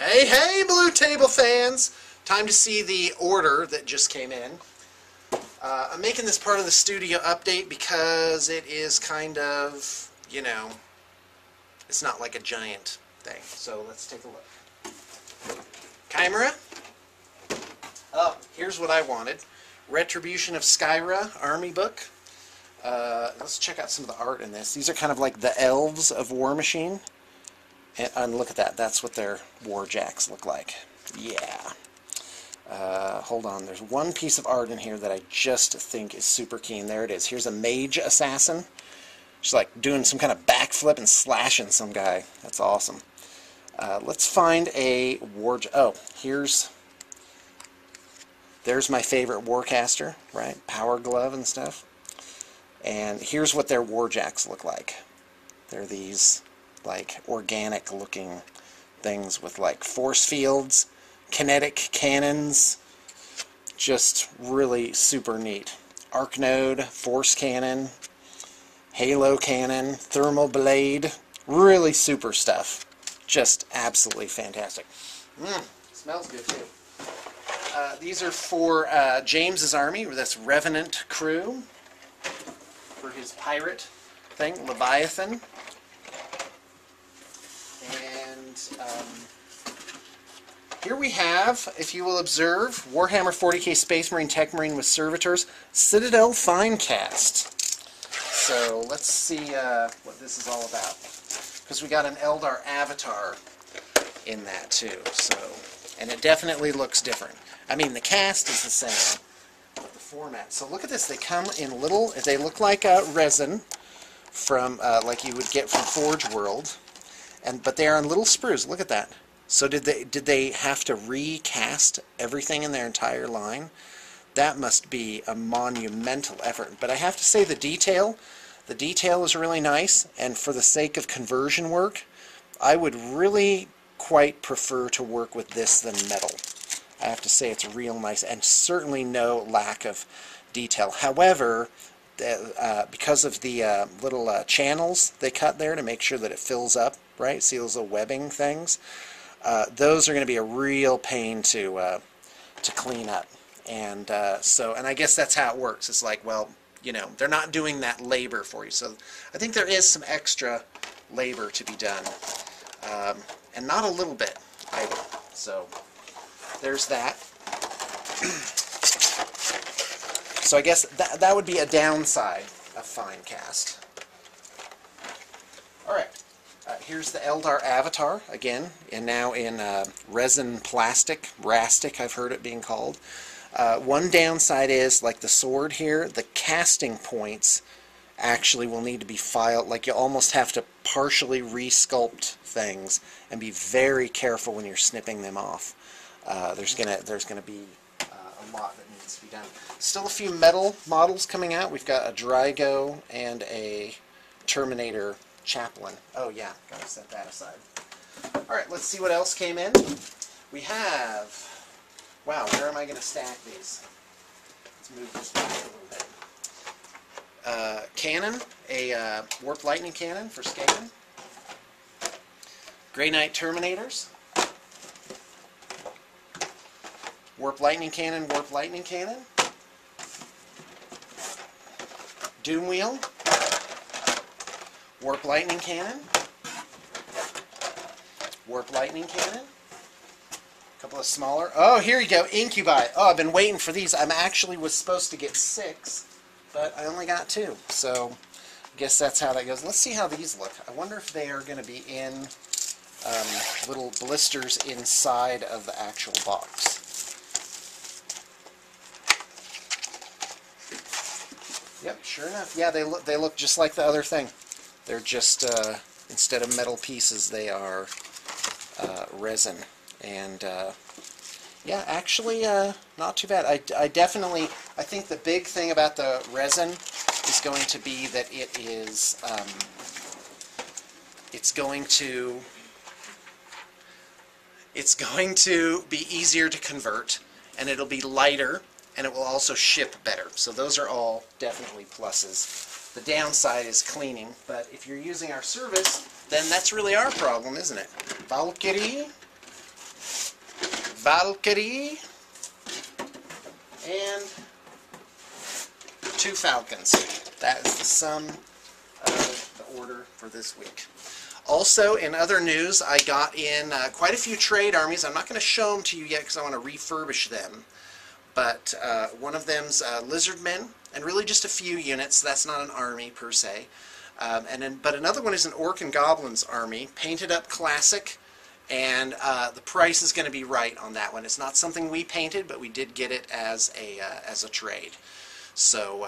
Hey, hey, Blue Table fans! Time to see the order that just came in. I'm making this part of the studio update because it is kind of, you know, it's not like a giant thing. So let's take a look. Chimera. Oh, here's what I wanted. Retribution of Skyra Army book. Let's check out some of the art in this. These are kind of like the elves of War Machine. And look at that. That's what their war jacks look like. Yeah. Hold on. There's one piece of art in here that I just think is super keen. There it is. Here's a mage assassin. She's like doing some kind of backflip and slashing some guy. That's awesome. Let's find a war... Oh, there's my favorite warcaster, right? Power glove and stuff. And here's what their war jacks look like. They're these like organic looking things with like force fields, kinetic cannons, just really super neat. Arc node, force cannon, halo cannon, thermal blade, really super stuff. Just absolutely fantastic. Smells good too. These are for James's army, that's Revenant crew, for his pirate thing, Leviathan. And here we have, if you will observe, Warhammer 40k Space Marine Tech Marine with Servitors, Citadel Finecast. So let's see what this is all about. Because we got an Eldar avatar in that too. So, and it definitely looks different. I mean, the cast is the same, but the format. So look at this. They come in little, they look like resin from, like you would get from Forge World. But they are on little sprues. Look at that. So did they have to recast everything in their entire line? That must be a monumental effort. But I have to say the detail is really nice. And for the sake of conversion work, I would really quite prefer to work with this than metal. I have to say it's real nice and certainly no lack of detail. However, because of the little channels they cut there to make sure that it fills up, right? See those little webbing things? Those are going to be a real pain to clean up. And and I guess that's how it works. It's like, well, you know, they're not doing that labor for you. So I think there is some extra labor to be done. And not a little bit either. So there's that. So I guess that would be a downside of Finecast. Alright, here's the Eldar avatar again, and now in resin plastic, rastic I've heard it being called. One downside is, like the sword here, the casting points actually will need to be filed, like you almost have to partially resculpt things and be very careful when you're snipping them off. There's gonna be a lot that needs to be done. Still a few metal models coming out. We've got a Drygo and a Terminator Chaplain. Oh yeah, gotta set that aside. Alright, let's see what else came in. We have, wow, where am I gonna stack these? Let's move this back a little bit. Cannon, a Warp Lightning Cannon for Skaven. Grey Knight Terminators. Warp Lightning Cannon, Warp Lightning Cannon. Doom Wheel. Warp Lightning Cannon. Warp Lightning Cannon. A couple of smaller. Oh, here you go. Incubi. Oh, I've been waiting for these. I actually was supposed to get 6, but I only got 2. So I guess that's how that goes. Let's see how these look. I wonder if they are going to be in little blisters inside of the actual box. Yep, sure enough. Yeah, they look just like the other thing. They're just instead of metal pieces, they are resin. And yeah, actually, not too bad. I think the big thing about the resin is going to be that it's going to be easier to convert, and it'll be lighter, and it will also ship better. So those are all definitely pluses. The downside is cleaning, but if you're using our service, then that's really our problem, isn't it? Valkyrie, Valkyrie, and 2 Falcons. That is the sum of the order for this week. Also, in other news, I got in quite a few trade armies. I'm not going to show them to you yet because I want to refurbish them. But one of them's Lizardmen, and really just a few units. That's not an army per se. But another one is an Orc and Goblins army, painted up classic, and the price is going to be right on that one. It's not something we painted, but we did get it as a trade. So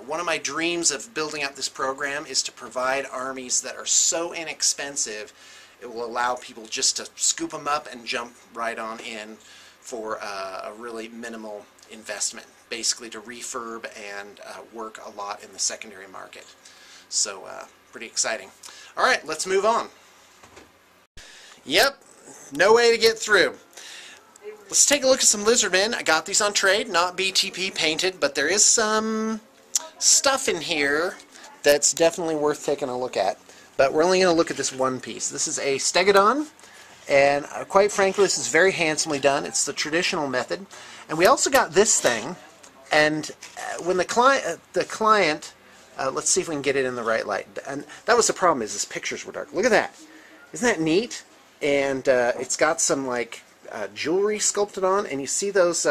one of my dreams of building up this program is to provide armies that are so inexpensive it will allow people just to scoop them up and jump right on in for a really minimal investment, basically to refurb and work a lot in the secondary market. So pretty exciting. All right, let's move on. Yep, no way to get through. Let's take a look at some Lizardmen. I got these on trade, not BTP painted, but there is some stuff in here that's definitely worth taking a look at. But we're only going to look at this one piece. This is a Stegodon, and quite frankly, this is very handsomely done. It's the traditional method. And we also got this thing, and when the client, let's see if we can get it in the right light. And that was the problem, is his pictures were dark. Look at that. Isn't that neat? And it's got some like jewelry sculpted on, and you see those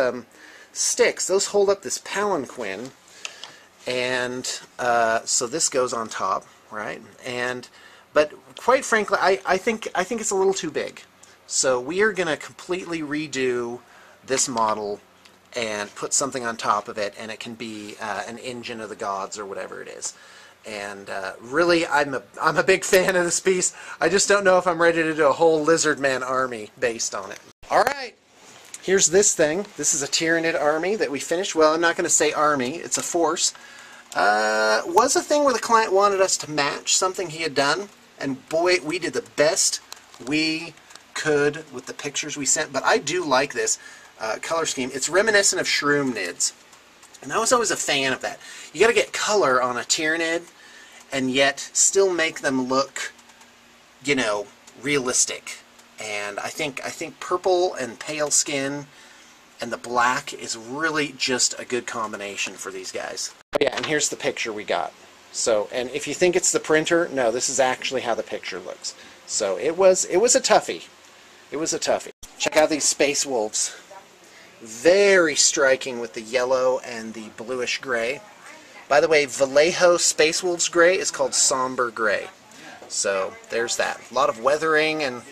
sticks. Those hold up this palanquin, and so this goes on top, right? But quite frankly, I think it's a little too big. So we are going to completely redo this model and put something on top of it, and it can be an engine of the gods or whatever it is. And really, I'm a big fan of this piece. I just don't know if I'm ready to do a whole Lizardman army based on it. All right, here's this thing. This is a Tyranid army that we finished. Well, I'm not going to say army. It's a force. Was a thing where the client wanted us to match something he had done, and boy, we did the best we could with the pictures we sent. But I do like this color scheme. It's reminiscent of Tyranids. And I was always a fan of that. You got to get color on a Tyranid, and yet still make them look, you know, realistic. And I think purple and pale skin and the black is really just a good combination for these guys. Oh yeah, and here's the picture we got. So, and if you think it's the printer, no, this is actually how the picture looks. So it was a toughie. It was a toughie. Check out these Space Wolves. Very striking with the yellow and the bluish gray. By the way, Vallejo Space Wolves gray is called somber gray. So there's that. A lot of weathering and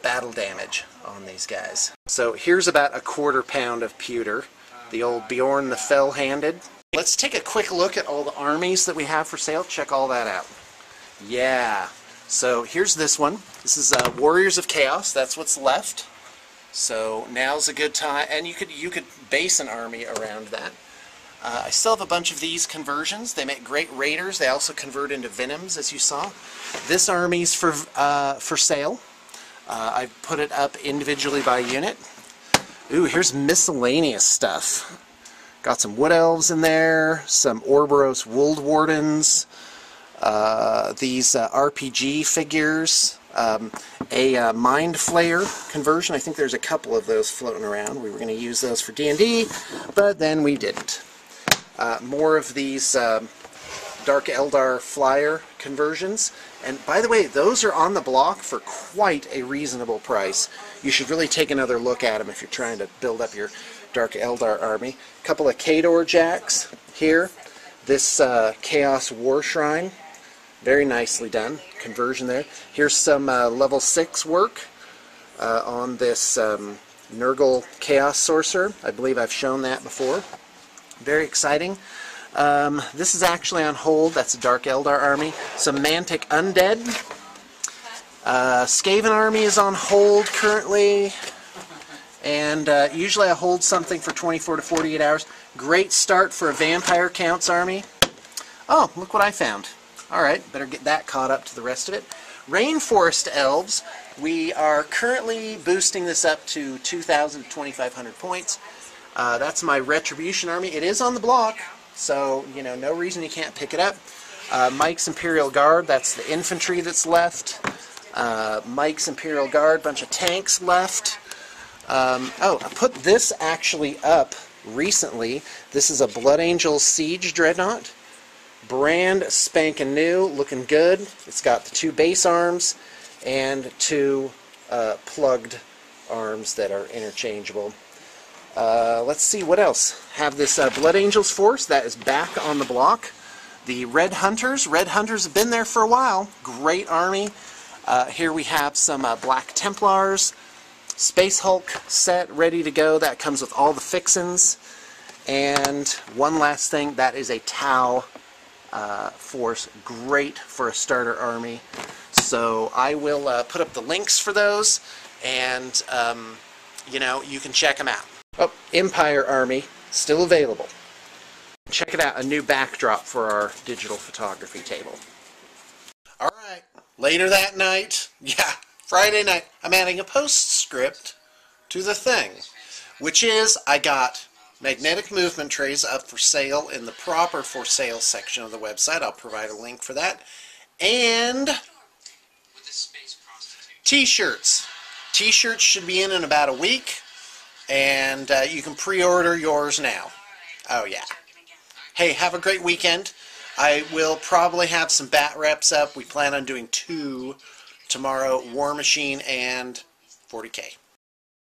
battle damage on these guys. So here's about a quarter pound of pewter. The old Bjorn the Fell-Handed. Let's take a quick look at all the armies that we have for sale. Check all that out. Yeah. So here's this one. This is Warriors of Chaos. That's what's left. So now's a good time, and you could base an army around that. I still have a bunch of these conversions. They make great raiders. They also convert into venoms, as you saw. This army's for sale. I put it up individually by unit. Ooh, here's miscellaneous stuff. Got some Wood Elves in there, some Ouroboros Wold Wardens, these RPG figures, a Mind Flayer conversion. I think there's a couple of those floating around. We were going to use those for D&D, but then we didn't. More of these Dark Eldar Flyer conversions. And by the way, those are on the block for quite a reasonable price. You should really take another look at them if you're trying to build up your Dark Eldar army. A couple of Khador Jacks here. This Chaos War Shrine. Very nicely done. Conversion there. Here's some level 6 work on this Nurgle Chaos Sorcerer. I believe I've shown that before. Very exciting. This is actually on hold. That's a Dark Eldar army. Some Mantic Undead. Skaven army is on hold currently. And usually I hold something for 24 to 48 hours. Great start for a Vampire Counts army. Oh, look what I found. Alright, better get that caught up to the rest of it. Rainforest Elves. We are currently boosting this up to 2,000 to 2,500 points. That's my Retribution army. It is on the block, so, you know, no reason you can't pick it up. Mike's Imperial Guard, that's the infantry that's left. Mike's Imperial Guard, bunch of tanks left. Oh, I put this actually up recently. This is a Blood Angel Siege Dreadnought. Brand spanking new, looking good. It's got the 2 base arms and 2 plugged arms that are interchangeable. Let's see what else. Have this Blood Angels force that is back on the block. The Red Hunters. Red Hunters have been there for a while. Great army. Here we have some Black Templars. Space Hulk set ready to go. That comes with all the fixins. And one last thing, that is a Tau force. Great for a starter army. So I will put up the links for those, and you know, you can check them out. Oh, Empire Army, still available. Check it out, a new backdrop for our digital photography table. Alright, later that night, yeah, Friday night, I'm adding a postscript to the thing, which is I got magnetic movement trays up for sale in the proper for sale section of the website. I'll provide a link for that. And t-shirts. T-shirts should be in about a week, and you can pre-order yours now. Oh yeah. Hey, have a great weekend. I will probably have some bat reps up. We plan on doing 2 tomorrow, War Machine and 40K.